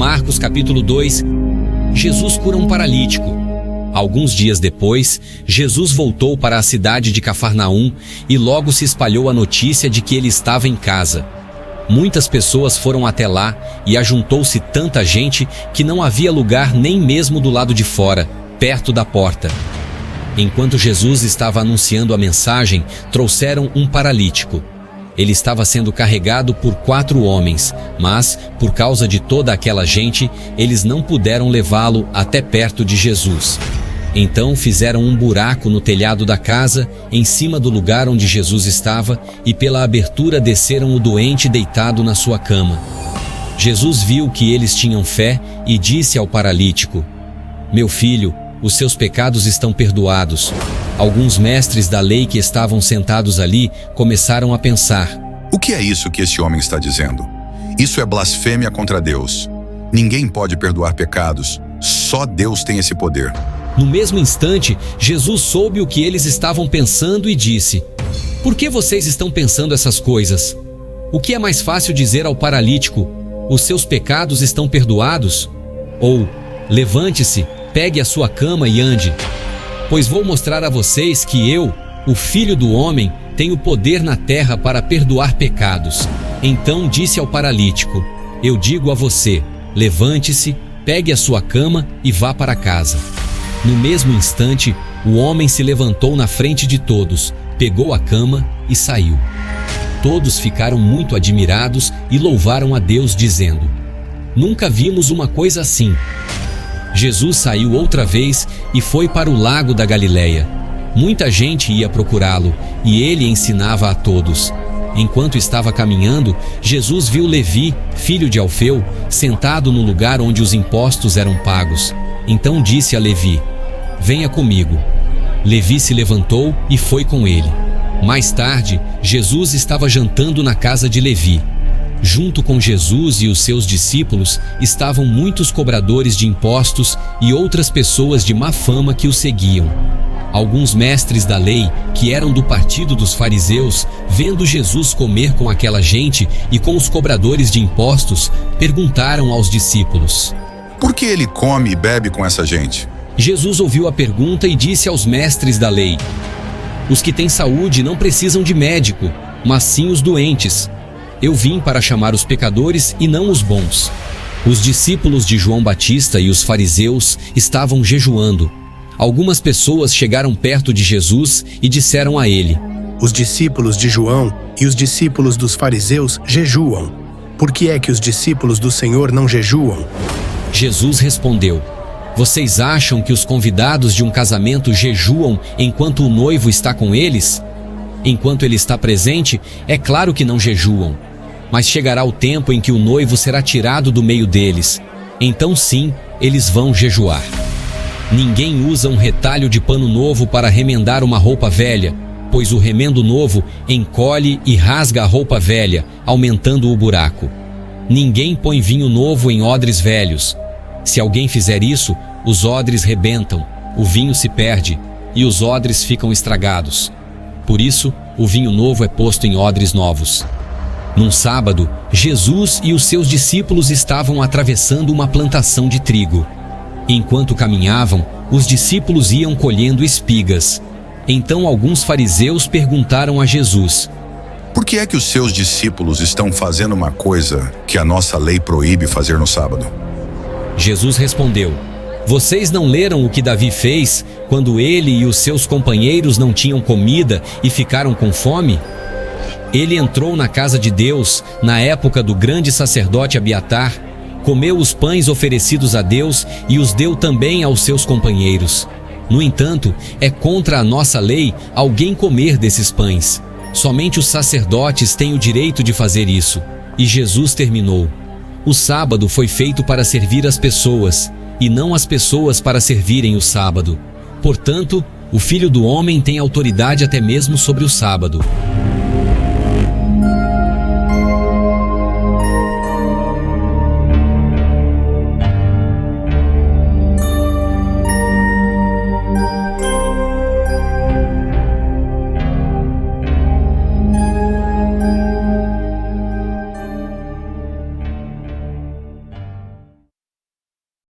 Marcos capítulo 2, Jesus cura um paralítico. Alguns dias depois, Jesus voltou para a cidade de Cafarnaum e logo se espalhou a notícia de que ele estava em casa. Muitas pessoas foram até lá e ajuntou-se tanta gente que não havia lugar nem mesmo do lado de fora, perto da porta. Enquanto Jesus estava anunciando a mensagem, trouxeram um paralítico. Ele estava sendo carregado por 4 homens, mas, por causa de toda aquela gente, eles não puderam levá-lo até perto de Jesus. Então fizeram um buraco no telhado da casa, em cima do lugar onde Jesus estava, e pela abertura desceram o doente deitado na sua cama. Jesus viu que eles tinham fé e disse ao paralítico: "Meu filho, os seus pecados estão perdoados." Alguns mestres da lei que estavam sentados ali começaram a pensar: O que é isso que esse homem está dizendo? Isso é blasfêmia contra Deus. Ninguém pode perdoar pecados. Só Deus tem esse poder. No mesmo instante, Jesus soube o que eles estavam pensando e disse: "Por que vocês estão pensando essas coisas? O que é mais fácil dizer ao paralítico: os seus pecados estão perdoados? Ou, levante-se, pegue a sua cama e ande? Pois vou mostrar a vocês que eu, o Filho do Homem, tenho poder na terra para perdoar pecados." Então disse ao paralítico: "Eu digo a você, levante-se, pegue a sua cama e vá para casa." No mesmo instante, o homem se levantou na frente de todos, pegou a cama e saiu. Todos ficaram muito admirados e louvaram a Deus, dizendo: "Nunca vimos uma coisa assim." Jesus saiu outra vez e foi para o lago da Galileia. Muita gente ia procurá-lo e ele ensinava a todos. Enquanto estava caminhando, Jesus viu Levi, filho de Alfeu, sentado no lugar onde os impostos eram pagos. Então disse a Levi: "Venha comigo." Levi se levantou e foi com ele. Mais tarde, Jesus estava jantando na casa de Levi. Junto com Jesus e os seus discípulos estavam muitos cobradores de impostos e outras pessoas de má fama que o seguiam. Alguns mestres da lei, que eram do partido dos fariseus, vendo Jesus comer com aquela gente e com os cobradores de impostos, perguntaram aos discípulos: Por que ele come e bebe com essa gente? Jesus ouviu a pergunta e disse aos mestres da lei: "Os que têm saúde não precisam de médico, mas sim os doentes. Eu vim para chamar os pecadores e não os bons." Os discípulos de João Batista e os fariseus estavam jejuando. Algumas pessoas chegaram perto de Jesus e disseram a ele: "Os discípulos de João e os discípulos dos fariseus jejuam. Por que é que os discípulos do Senhor não jejuam?" Jesus respondeu: "Vocês acham que os convidados de um casamento jejuam enquanto o noivo está com eles? Enquanto ele está presente, é claro que não jejuam. Mas chegará o tempo em que o noivo será tirado do meio deles. Então sim, eles vão jejuar. Ninguém usa um retalho de pano novo para remendar uma roupa velha, pois o remendo novo encolhe e rasga a roupa velha, aumentando o buraco. Ninguém põe vinho novo em odres velhos. Se alguém fizer isso, os odres rebentam, o vinho se perde e os odres ficam estragados. Por isso, o vinho novo é posto em odres novos." Num sábado, Jesus e os seus discípulos estavam atravessando uma plantação de trigo. Enquanto caminhavam, os discípulos iam colhendo espigas. Então alguns fariseus perguntaram a Jesus: Por que é que os seus discípulos estão fazendo uma coisa que a nossa lei proíbe fazer no sábado? Jesus respondeu: "Vocês não leram o que Davi fez quando ele e os seus companheiros não tinham comida e ficaram com fome? Ele entrou na casa de Deus na época do grande sacerdote Abiatar, comeu os pães oferecidos a Deus e os deu também aos seus companheiros. No entanto, é contra a nossa lei alguém comer desses pães. Somente os sacerdotes têm o direito de fazer isso." E Jesus terminou: "O sábado foi feito para servir as pessoas, e não as pessoas para servirem o sábado. Portanto, o Filho do Homem tem autoridade até mesmo sobre o sábado."